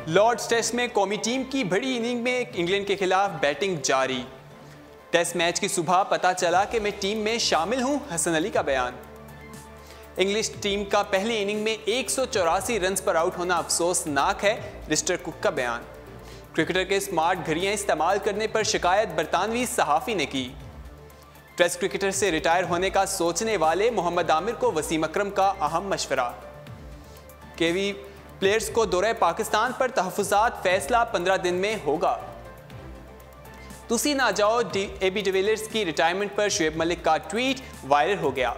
Lord's test में कौमी team की बड़ी इनिंग में इंग्लैंड के खिलाफ बैटिंग जारी। टेस्ट मैच की सुबह पता चला कि मैं टीम में शामिल हूं, हसन अली का बयान। इंग्लिश टीम का पहली इनिंग में 184 रन्स पर आउट होना अफसोसनाक है, लिस्टर कुक का बयान। क्रिकेटर के स्मार्ट घड़ियां इस्तेमाल करने पर शिकायत बरतानवी सहाफ़ी ने की। टेस्ट क्रिकेटर से रिटायर होने का सोचने वाले मोहम्मद आमिर को वसीम अकरम का अहम मशवरा। केवी प्लेयर्स को दौरे पाकिस्तान पर तहफ़्फ़ुज़ात फैसला 15 दिन में होगा। तुसी ना जाओ AB डिविलियर्स की रिटायरमेंट पर शुएब मलिक का ट्वीट वायरल हो गया।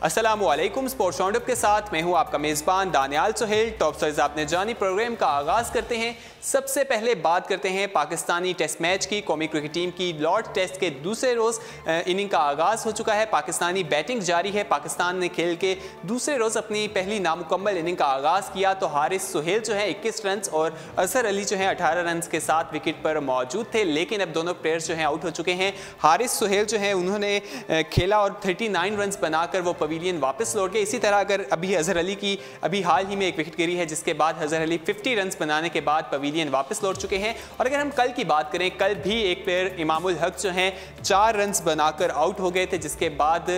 अस्सलामुअलैकुम, स्पोर्ट्स राउंडअप के साथ मैं हूं आपका मेज़बान दानियाल सोहेल। टॉप स्टोरीज आपने जानी प्रोग्राम का आगाज़ करते हैं। सबसे पहले बात करते हैं पाकिस्तानी टेस्ट मैच की। कौमी क्रिकेट टीम की लॉर्ड टेस्ट के दूसरे रोज़ इनिंग का आगाज़ हो चुका है। पाकिस्तानी बैटिंग जारी है। पाकिस्तान ने खेल के दूसरे रोज़ अपनी पहली नामुकम्मल इनिंग का आगाज़ किया तो हारिस सुहेल जो है 21 रन और असर अली जो है 18 रन के साथ विकेट पर मौजूद थे, लेकिन अब दोनों प्लेयर्स जो हैं आउट हो चुके हैं। हारिस सुहेल जो है उन्होंने खेला और 39 रन बनाकर वो पवेलियन वापस लौट गए। इसी तरह अगर अभी अजहर अली की हाल ही में एक विकेट गिरी है, जिसके बाद अजहर अली 50 रन बनाने के बाद पवेलियन वापस लौट चुके हैं। और अगर हम कल की बात करें, कल भी एक प्लेयर इमामुल हक जो हैं 4 रन बनाकर आउट हो गए थे, जिसके बाद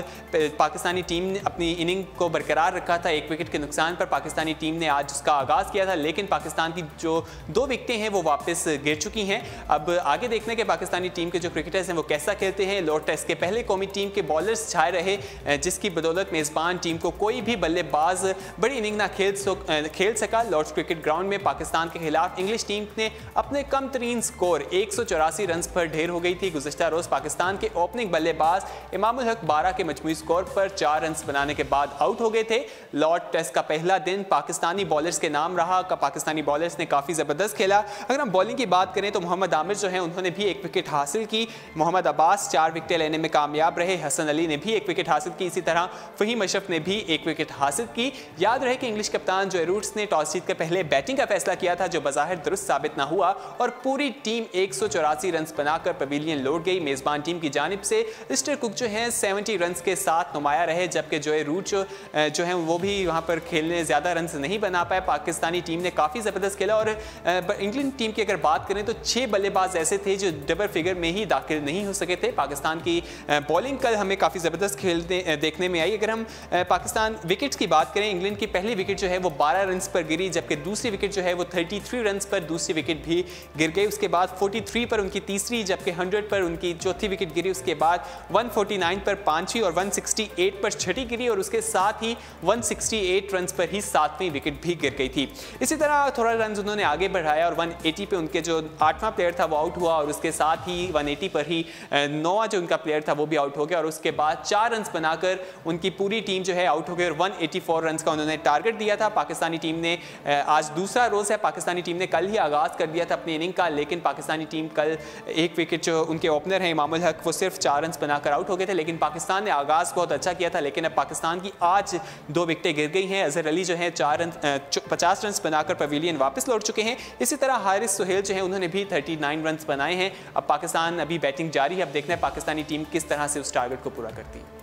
पाकिस्तानी टीम ने अपनी इनिंग को बरकरार रखा था। एक विकेट के नुकसान पर पाकिस्तानी टीम ने आज उसका आगाज़ किया था, लेकिन पाकिस्तान की जो 2 विकेटें हैं वो वापस गिर चुकी हैं। अब आगे देखने के पाकिस्तानी टीम के जो क्रिकेटर्स हैं वो कैसा खेलते हैं। लॉर्ड टेस्ट के पहले कौमी टीम के बॉलर्स छाए रहे, जिसकी बदौलत मेज़बान टीम को कोई भी बल्लेबाज बड़ी इनिंग ना खेल सका। लॉर्ड्स क्रिकेट ग्राउंड में पाकिस्तान के खिलाफ इंग्लिश टीम ने अपने कम तरीन स्कोर 184 रन पर ढेर हो गई थी। गुज़श्ता रोज़ पाकिस्तान के ओपनिंग बल्लेबाज इमामुल हक 12 के मजमूई स्कोर पर 4 रन बनाने के बाद आउट हो गए थे। लॉर्ड टेस्ट का पहला दिन पाकिस्तानी बॉलर्स के नाम रहा। पाकिस्तानी बॉलर्स ने काफ़ी ज़बरदस्त खेला। अगर हम बॉलिंग की बात करें तो मोहम्मद आमिर जो है उन्होंने भी एक विकेट हासिल की। मोहम्मद अब्बास 4 विकेटें लेने में कामयाब रहे। हसन अली ने भी एक विकेट हासिल की। इसी तरह फहीम अशरफ ने भी एक विकेट हासिल की। याद रहे कि इंग्लिश कप्तान जोए रूट्स ने टॉस जीत कर पहले बैटिंग का फैसला किया था, जो बज़ाहिर दुरुस्त साबित ना हुआ और पूरी टीम 184 रन बनाकर पवेलियन लौट गई। मेज़बान टीम की जानिब से लिस्टर कुक जो हैं 70 रन के साथ नुमाया रहे, जबकि जोए रूट जो हैं वो भी वहाँ पर खेलने ज़्यादा रन नहीं बना पाए। पाकिस्तानी टीम ने काफ़ी ज़बरदस्त खेला और इंग्लैंड टीम की अगर बात करें तो 6 बल्लेबाज ऐसे थे जो डबल फिगर में ही दाखिल नहीं हो सके थे। पाकिस्तान की बॉलिंग कल हमें काफ़ी ज़बरदस्त खेलते देखने में आई। अगर हम पाकिस्तान विकेट्स की बात करें, इंग्लैंड की पहली विकेट जो है वो 12 रन पर गिरी, जबकि दूसरी विकेट जो है वो 33 रन पर दूसरी विकेट भी गिर गई। उसके बाद 43 पर उनकी तीसरी, जबकि 100 पर उनकी चौथी विकेट गिरी। उसके बाद 149 पर पांचवी और 168 पर छठी गिरी और उसके साथ ही 168 रन पर ही 7वीं विकेट भी गिर गई थी। इसी तरह थोड़ा रन उन्होंने आगे बढ़ाया और 180 पे उनके जो 8वां प्लेयर था वो आउट हुआ और उसके साथ ही 180 पर ही 9वां जो उनका प्लेयर था वो भी आउट हो गया और उसके बाद 4 रन बनाकर उनकी पूरी टीम जो है आउट हो गई और 184 रन का उन्होंने टारगेट दिया था। पाकिस्तानी टीम ने आज दूसरा रोज़ है, पाकिस्तानी टीम ने कल ही आगाज़ कर दिया था अपनी इनिंग का, लेकिन पाकिस्तानी टीम कल एक विकेट जो उनके ओपनर हैं इमामुल हक वो सिर्फ 4 रन बनाकर आउट हो गए थे। लेकिन पाकिस्तान ने आगाज़ बहुत अच्छा किया था, लेकिन अब पाकिस्तान की आज 2 विकेटें गिर गई हैं। अजहर अली जो है 50 रन बनाकर पवेलियन वापस लौट चुके हैं। इसी तरह हारिस सुहेल जो है उन्होंने भी 39 रन बनाए हैं। अब पाकिस्तान अभी बैटिंग जारी है, अब देखना है पाकिस्तानी टीम किस तरह से उस टारगेट को पूरा करती है।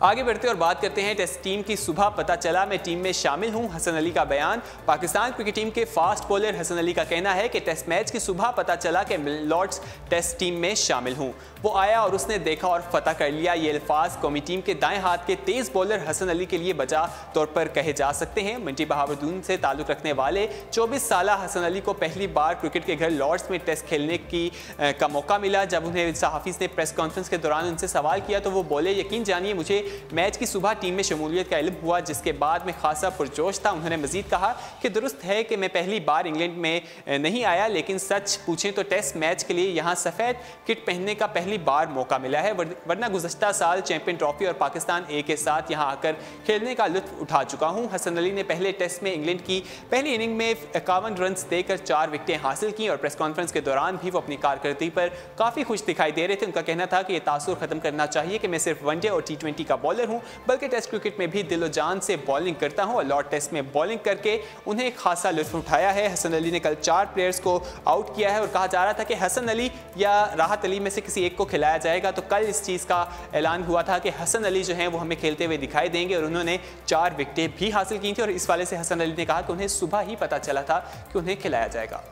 आगे बढ़ते और बात करते हैं टेस्ट टीम की। सुबह पता चला मैं टीम में शामिल हूं, हसन अली का बयान। पाकिस्तान क्रिकेट टीम के फास्ट बॉलर हसन अली का कहना है कि टेस्ट मैच की सुबह पता चला कि लॉर्ड्स टेस्ट टीम में शामिल हूं। वो आया और उसने देखा और फतह कर लिया। ये अल्फाज कौमी टीम के दाएं हाथ के तेज बॉलर हसन अली के लिए बजा तौर पर कहे जा सकते हैं। मंटी बहावरदून से ताल्लुक रखने वाले 24 साल हसन अली को पहली बार क्रिकेट के घर लॉर्ड्स में टेस्ट खेलने का मौका मिला। जब उन्हें सहाफ़ीज़ ने प्रेस कॉन्फ्रेंस के दौरान उनसे सवाल किया तो वो बोले, यकीन जानिए मुझे मैच की सुबह टीम में शमूलियत का इल्म हुआ, जिसके बाद मैं खासा पुरजोश था। उन्होंने मजीद कहा कि दुरुस्त है कि मैं पहली बार इंग्लैंड में नहीं आया, लेकिन सच पूछें तो टेस्ट मैच के लिए यहाँ सफ़ेद किट पहनने का पहली बार मौका मिला है, वरना गुज़श्ता साल चैंपियन ट्रॉफी और पाकिस्तान ए के साथ यहाँ आकर खेलने का लुत्फ उठा चुका हूँ। हसन अली ने पहले टेस्ट में इंग्लैंड की पहली इनिंग में 51 रन देकर 4 विकेटें हासिल की और प्रेस कॉन्फ्रेंस के दौरान भी वो अपनी कारकर्दगी पर काफ़ी खुश दिखाई दे रहे थे। उनका कहना था कि यह तासुर ख़त्म करना चाहिए कि मैं सिर्फ वनडे और T20 का बॉलर हूं, बल्कि टेस्ट क्रिकेट में भी दिलो जान से बॉलिंग करता हूं और लॉर्ड टेस्ट में बॉलिंग करके उन्हें खासा लुत्फ उठाया है। हसन अली ने कल 4 प्लेयर्स को आउट किया है और कहा जा रहा था कि हसन अली या राहत अली में से किसी एक को खिलाया जाएगा। तो कल इस चीज़ का ऐलान हुआ था कि हसन अली जो हैं वो हमें खेलते हुए दिखाई देंगे और उन्होंने 4 विकेटें भी हासिल की थी और इस वाले से हसन अली ने कहा कि उन्हें सुबह ही पता चला था कि उन्हें खिलाया जाएगा।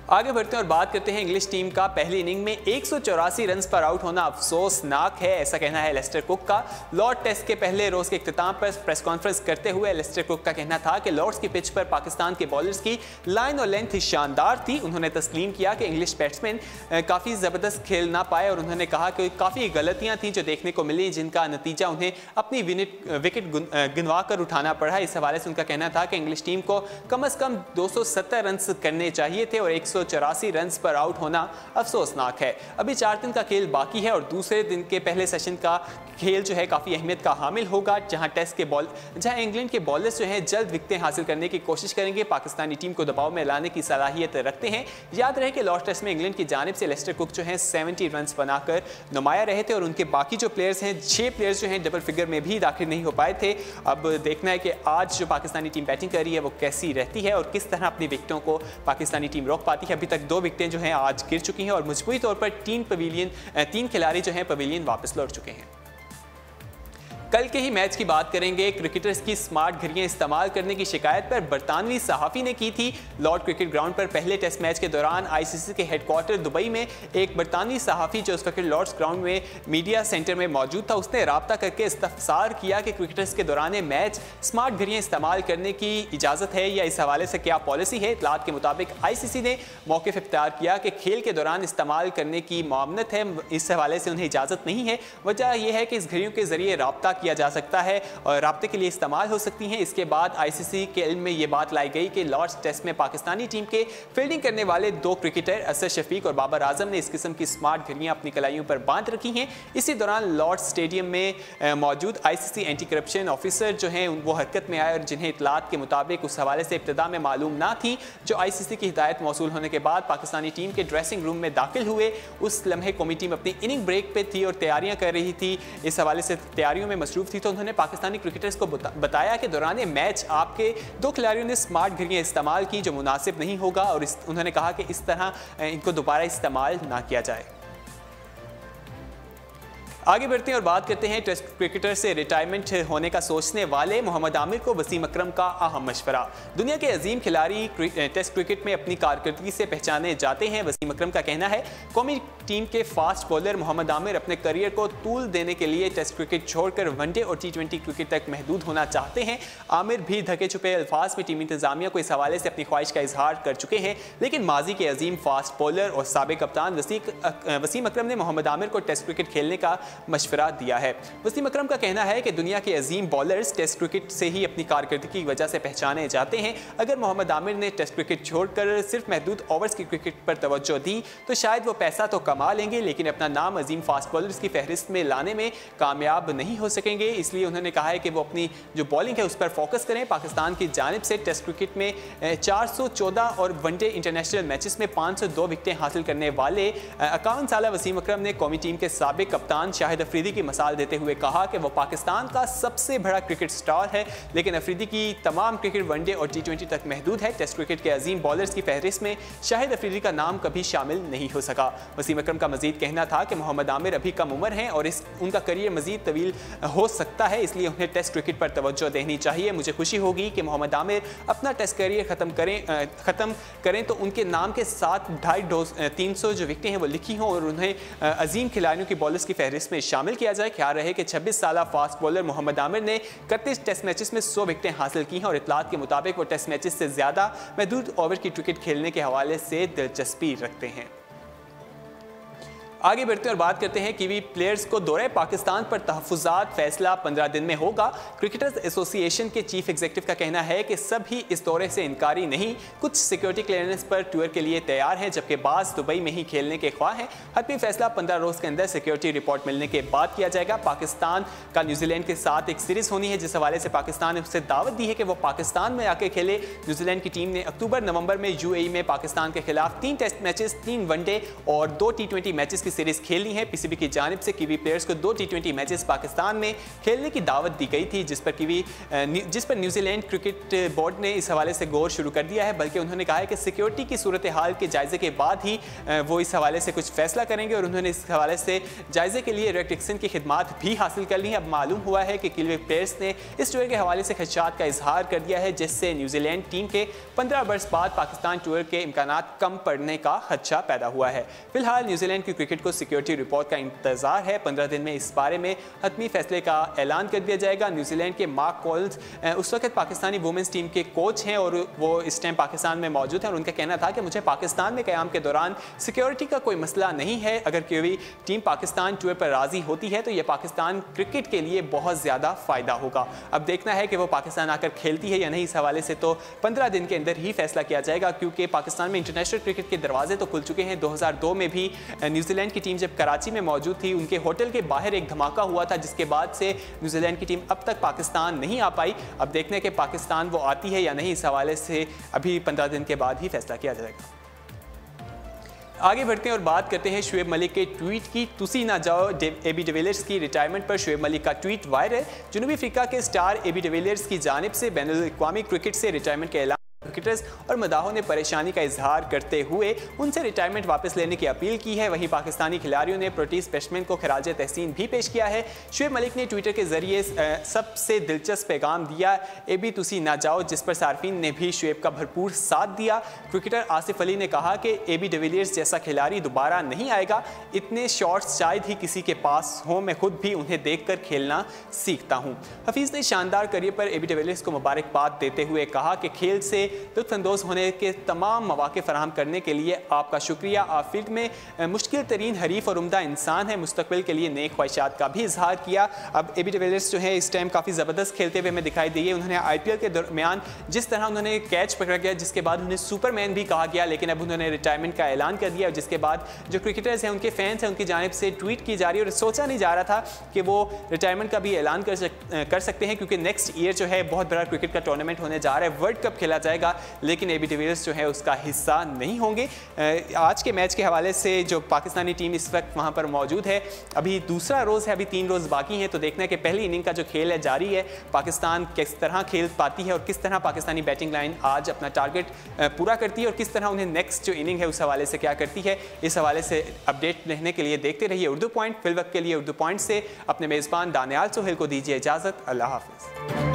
आगे बढ़ते हैं और बात करते हैं इंग्लिश टीम का। पहली इनिंग में 184 रन पर आउट होना अफसोसनाक है, ऐसा कहना है लेस्टर कुक का। लॉर्ड टेस्ट के पहले रोज के इख्तिताम पर प्रेस कॉन्फ्रेंस करते हुए लेस्टर कुक का कहना था कि लॉर्ड्स की पिच पर पाकिस्तान के बॉलर्स की लाइन और लेंथ शानदार थी। उन्होंने तस्लीम किया कि इंग्लिश बैट्समैन काफ़ी ज़बरदस्त खेल ना पाए और उन्होंने कहा कि काफ़ी गलतियाँ थी जो देखने को मिली, जिनका नतीजा उन्हें अपनी विकेट गिनवा कर उठाना पड़ा। इस हवाले से उनका कहना था कि इंग्लिश टीम को कम अज़ कम 270 रन करने चाहिए थे और 184 रन पर आउट होना अफसोसनाक है। अभी 4 दिन का खेल बाकी है और दूसरे दिन के पहले सेशन का खेल जो है काफ़ी अहमियत का हामिल होगा, जहां इंग्लैंड के बॉलर्स जो हैं जल्द विकेटें हासिल करने की कोशिश करेंगे, पाकिस्तानी टीम को दबाव में लाने की सलाहियत रखते हैं। याद रहे कि लॉर्ड टेस्ट में इंग्लैंड की जानिब से लेस्टर कुक जो हैं 70 रन बनाकर नुमाया रहे थे और उनके बाकी जो प्लेयर्स हैं 6 प्लेयर्स जो हैं डबल फिगर में भी दाखिल नहीं हो पाए थे। अब देखना है कि आज जो पाकिस्तानी टीम बैटिंग कर रही है वो कैसी रहती है और किस तरह अपनी विकेटों को पाकिस्तानी टीम रोक पाती है। अभी तक 2 विकेटें जो हैं आज गिर चुकी हैं और मजबूरी तौर पर 3 खिलाड़ी जो हैं पवेलियन वापस लौट चुके हैं। कल के ही मैच की बात करेंगे। क्रिकेटर्स की स्मार्ट घड़ियां इस्तेमाल करने की शिकायत पर बरतानवी सहाफ़ी ने की थी। लॉर्ड क्रिकेट ग्राउंड पर पहले टेस्ट मैच के दौरान आईसीसी के हेडक्वार्टर दुबई में एक बरतानवी सहाफ़ी जो उस वक्त लॉर्ड्स ग्राउंड में मीडिया सेंटर में मौजूद था, उसने राब्ता करके इस्तफसार किया कि क्रिकेटर्स के दौरान मैच स्मार्ट घड़ियां इस्तेमाल करने की इजाज़त है या इस हवाले से क्या पॉलिसी है। इतलात के मुताबिक आईसीसी ने मौक़िफ़ इख्तियार किया कि खेल के दौरान इस्तेमाल करने की मामनत है, इस हवाले से उन्हें इजाज़त नहीं है। वजह यह है कि इस घड़ियों के ज़रिए राब्ता किया जा सकता है और राब्ते के लिए इस्तेमाल हो सकती हैं। इसके बाद आईसीसी के इल्म में यह बात लाई गई कि लॉर्ड्स टेस्ट में पाकिस्तानी टीम के फील्डिंग करने वाले 2 क्रिकेटर असद शफीक और बाबर आजम ने इस किस्म की स्मार्ट घड़ियां अपनी कलाइयों पर बांध रखी हैं। इसी दौरान लॉर्ड्स स्टेडियम में मौजूद आईसीसी एंटी करप्शन ऑफिसर जो हैं वो हरकत में आए और जिन्हें इतलात के मुताबिक उस हवाले से इब्तिदा में मालूम ना थी, जो आईसीसी की हिदायत मौसूल होने के बाद पाकिस्तानी टीम के ड्रेसिंग रूम में दाखिल हुए। उस लम्हे कौमी टीम अपनी इनिंग ब्रेक पे थी और तैयारियां कर रही थी, इस हवाले से तैयारियों में मसरूफ थी। तो उन्होंने पाकिस्तानी क्रिकेटर्स को बताया कि दौरान मैच आपके 2 खिलाड़ियों ने स्मार्ट घड़ियां इस्तेमाल की जो मुनासिब नहीं होगा और उन्होंने कहा कि इस तरह इनको दोबारा इस्तेमाल ना किया जाए। आगे बढ़ते हैं और बात करते हैं टेस्ट क्रिकेटर से रिटायरमेंट होने का सोचने वाले मोहम्मद आमिर को वसीम अकरम का अहम मशवरा। दुनिया के अजीम खिलाड़ी टेस्ट क्रिकेट में अपनी कारकर्दगी से पहचाने जाते हैं। वसीम अकरम का कहना है कौमी टीम के फास्ट बॉलर मोहम्मद आमिर अपने करियर को तूल देने के लिए टेस्ट क्रिकेट छोड़कर वनडे और T20 क्रिकेट तक महदूद होना चाहते हैं। आमिर भी ढके छुपे अल्फाज में टीम इंतजामिया को इस हवाले से अपनी ख्वाहिश का इजहार कर चुके हैं, लेकिन माजी के अजीम फास्ट बॉलर और साबिक कप्तान वसीम अकरम ने मोहम्मद आमिर को टेस्ट क्रिकेट खेलने का मशवरा दिया है। वसीम अकरम का कहना है कि दुनिया के अजीम बॉलर्स टेस्ट क्रिकेट से ही अपनी कारकर्दगी की वजह से पहचाने जाते हैं। अगर मोहम्मद आमिर ने टेस्ट क्रिकेट छोड़कर सिर्फ महदूद ओवर्स की क्रिकेट पर तवज्जो दी तो शायद वो पैसा तो कमा लेंगे, लेकिन अपना नाम अजीम फास्ट बॉलर्स की फहरिस्त में लाने में कामयाब नहीं हो सकेंगे। इसलिए उन्होंने कहा है कि वो अपनी जो बॉलिंग है उस पर फोकस करें। पाकिस्तान की जानिब से टेस्ट क्रिकेट में 414 और वनडे इंटरनेशनल मैचेस में 502 विकेटें हासिल करने वाले 51 साल वसीम अकरम ने कौमी टीम के साबिक कप्तान शाहिद अफरीदी की मिसाल देते हुए कहा कि वो पाकिस्तान का सबसे बड़ा क्रिकेट स्टार है, लेकिन अफरीदी की तमाम क्रिकेट वनडे और T20 तक महदूद है। टेस्ट क्रिकेट के अजीम बॉलर्स की फहरिस्त में शाहिद अफरीदी का नाम कभी शामिल नहीं हो सका। वसीम अकरम का मजीद कहना था कि मोहम्मद आमिर अभी कम उम्र हैं और उनका करियर मजीद तवील हो सकता है, इसलिए उन्हें टेस्ट क्रिकेट पर तवज्जो देनी चाहिए। मुझे खुशी होगी कि मोहम्मद आमिर अपना टेस्ट करियर ख़त्म करें तो उनके नाम के साथ 300 जो विकेटें हैं वो लिखी हों और उन्हें अजीम खिलाड़ियों की बॉलर्स की फहरिस्त में शामिल किया जाए। ख्याल रहे कि 26 साल फास्ट बॉलर मोहम्मद आमिर ने 31 टेस्ट मैचेस में 100 विकेटें हासिल की हैं और इतलात के मुताबिक वो टेस्ट मैचेस से ज़्यादा महदूद ओवर की क्रिकेट खेलने के हवाले से दिलचस्पी रखते हैं। आगे बढ़ते हैं और बात करते हैं कीवी प्लेयर्स को दौरे पाकिस्तान पर तहफ़्फ़ुज़ात फैसला 15 दिन में होगा। क्रिकेटर्स एसोसिएशन के चीफ एग्जीक्यूटिव का कहना है कि सभी इस दौरे से इनकारी नहीं, कुछ सिक्योरिटी क्लियरेंस पर टूर के लिए तैयार हैं, जबकि बाज़ दुबई में ही खेलने के ख्वाह हैं। हतमी फैसला 15 रोज़ के अंदर सिक्योरिटी रिपोर्ट मिलने के बाद किया जाएगा। पाकिस्तान का न्यूजीलैंड के साथ एक सीरीज़ होनी है, जिस हवाले से पाकिस्तान ने उससे दावत दी है कि वो पाकिस्तान में आके खेले। न्यूजीलैंड की टीम ने अक्टूबर नवंबर में UAE में पाकिस्तान के खिलाफ 3 टेस्ट मैचेस, 3 वनडे और 2 T20 मैचेस की सीरीज खेलनी है। पीसीबी की जानिब से कीवी प्लेयर्स को 2 T20 मैचेस पाकिस्तान में खेलने की दावत दी गई थी, जिस पर न्यूजीलैंड क्रिकेट बोर्ड ने इस हवाले से गौर शुरू कर दिया है। बल्कि उन्होंने कहा है कि सिक्योरिटी की सूरत हाल के जायजे के बाद ही वो इस हवाले से कुछ फैसला करेंगे और उन्होंने इस हवाले से जायजे के लिए रेड टिक्सन की खिदमात भी हासिल कर ली है। अब मालूम हुआ है कि कीवी प्लेयर्स ने इस टूर के हवाले से खदशात का इजहार कर दिया है, जिससे न्यूजीलैंड टीम के 15 बरस बाद पाकिस्तान टूर के इम्कानात कम पड़ने का खदशा पैदा हुआ है। फिलहाल न्यूजीलैंड की क्रिकेट को सिक्योरिटी रिपोर्ट का इंतजार है। 15 दिन में इस बारे में हतमी फैसले का ऐलान कर दिया जाएगा। न्यूजीलैंड के मार्क कॉल्स उस वक्त पाकिस्तानी वुमेंस टीम के कोच हैं और वो इस टाइम पाकिस्तान में मौजूद हैं और उनका कहना था कि मुझे पाकिस्तान में क़याम के दौरान सिक्योरिटी का कोई मसला नहीं है। अगर कोई टीम पाकिस्तान टूर पर राजी होती है तो यह पाकिस्तान क्रिकेट के लिए बहुत ज़्यादा फ़ायदा होगा। अब देखना है कि वो पाकिस्तान आकर खेलती है या नहीं। इस हवाले से तो 15 दिन के अंदर ही फैसला किया जाएगा, क्योंकि पाकिस्तान में इंटरनेशनल क्रिकेट के दरवाजे तो खुल चुके हैं। 2002 में भी न्यूजीलैंड की टीम जब कराची में मौजूद थी, उनके होटल के बाहर एक धमाका हुआ था, जिसके बाद से न्यूजीलैंड की टीम अब तक पाकिस्तान नहीं आ पाई। अब देखने के पाकिस्तान वो आती है या नहीं, इस हवाले से अभी 15 दिन के बाद ही फैसला किया जाएगा। आगे बढ़ते हैं और बात करते हैं शुएब मलिक के ट्वीट की। तुसी ना जाओ एबी डिविलियर्स की रिटायरमेंट पर शुएब मलिक का ट्वीट वायरल। जनूबी अफ्रीका के स्टार एबी डिविलियर्स की जानिब से बैनुल-अक़वामी क्रिकेट से रिटायरमेंट के ऐलान क्रिकेटर्स और मदाहों ने परेशानी का इजहार करते हुए उनसे रिटायरमेंट वापस लेने की अपील की है। वहीं पाकिस्तानी खिलाड़ियों ने प्रोटीज बैट्समैन को खराज तहसीन भी पेश किया है। शुएब मलिक ने ट्विटर के जरिए सबसे दिलचस्प पैगाम दिया, एबी तुसी ना जाओ, जिस पर सार्फिन ने भी शुएब का भरपूर साथ दिया। क्रिकेटर आसिफ अली ने कहा कि एबी डिविलियर्स जैसा खिलाड़ी दोबारा नहीं आएगा। इतने शॉट्स शायद ही किसी के पास हों, मैं खुद भी उन्हें देखकर खेलना सीखता हूँ। हफीज़ ने शानदार करियर पर एबी डिविलियर्स को मुबारकबाद देते हुए कहा कि खेल से लुत्फ़अंदोज़ होने के तमाम मौक़े फराहम करने के लिए आपका शुक्रिया। आप फील्ड में मुश्किल तरीन हरीफ और उम्दा इंसान है। मुस्तकबिल के लिए नेक ख्वाहिशात का भी इजहार किया। अब एबी डिविलियर्स जो है इस टाइम काफ़ी ज़बरदस्त खेलते हुए हमें दिखाई दी है। उन्होंने IPL के दरमियान जिस तरह उन्होंने कैच पकड़ा गया, जिसके बाद उन्हें सुपरमैन भी कहा गया, लेकिन अब उन्होंने रिटायरमेंट का ऐलान कर दिया। और जिसके बाद जो क्रिकेटर्स हैं, उनके फैंस हैं, उनकी जानिब से ट्वीट की जा रही है और सोचा नहीं जा रहा था कि वो रिटायरमेंट का भी ऐलान कर सकते हैं, क्योंकि नेक्स्ट ईयर जो है बहुत बड़ा क्रिकेट का टूर्नामेंट होने जा रहा है, वर्ल्ड कप खेला जाएगा, लेकिन एबी डिविलियर्स जो है उसका हिस्सा नहीं होंगे। आज के मैच के हवाले से जो पाकिस्तानी टीम इस वक्त वहाँ पर मौजूद है, अभी दूसरा रोज़ है, अभी 3 रोज़ बाकी हैं, तो देखना है कि पहली इनिंग का जो खेल है जारी है, पाकिस्तान किस तरह खेल पाती है और किस तरह पाकिस्तानी बैटिंग लाइन आज अपना टारगेट पूरा करती है और किस तरह उन्हें नेक्स्ट जो इनिंग है उस हवाले से क्या करती है। इस हवाले से अपडेट रहने के लिए देखते रहिए उर्दू पॉइंट। फिल वक्त के लिए उर्दू पॉइंट से अपने मेज़बान दानियाल सोहेल को दीजिए इजाज़त। अल्लाह हाफ़िज़।